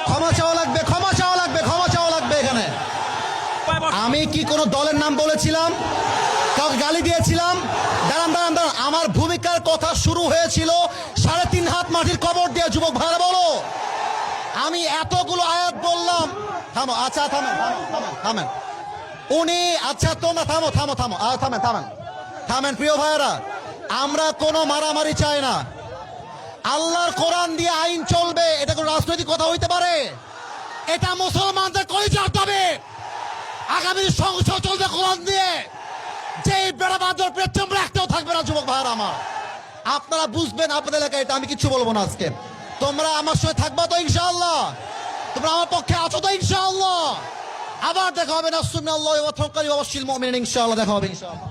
ক্ষমা চাওয়া লাগবে, ক্ষমা চাওয়া লাগবে, ক্ষমা চাওয়া লাগবে এখানে। আমি কি কোনো দলের নাম বলেছিলাম? কাউকে গালি দিয়েছিলাম? দাঁড়ান দাঁড়ান দাঁড়ান, আমার ভূমিকার কথা শুরু হয়েছিল 3.5 হাত মাটির কবর দিয়ে। যুবক ভাইরা বলো, আমি এতগুলো আয়াত বললাম। থামো, আচ্ছা থামেন থামেন থামেন থামেন উনি, আচ্ছা তোমরা থামো থামো থামো, থামেন থামেন থামেন। প্রিয় ভাইয়েরা, আমরা কোনো মারামারি চাই না। আল্লাহর কোরআন দিয়ে আইন চলবে, এটা কোনো রাজনৈতিক কথা হইতে পারে? এটা মুসলমানদের কলিজার দাবি। আগামী সংসদ চলবে কোরআন দিয়ে। যেই বেড়া বাঁধর পেট্রোল রাখতেও থাকবে না। যুবক ভাইয়েরা আমার, আপনারা বুঝবেন আপনাদের এলাকায়, এটা আমি কিচ্ছু বলবো না আজকে। তোমরা আমার সঙ্গে থাকবা তো ইনশাআল্লাহ? তোমরা আমার পক্ষে আছো তো ইনশাআল্লাহ? আবার দেখা হবে না সুন্নাল্লাহ ওয়া তাওয়াক্কালু ওয়া বাশশিরিল মুমিনিন। ইনশাআল্লাহ দেখা হবে ইনশাআল্লাহ।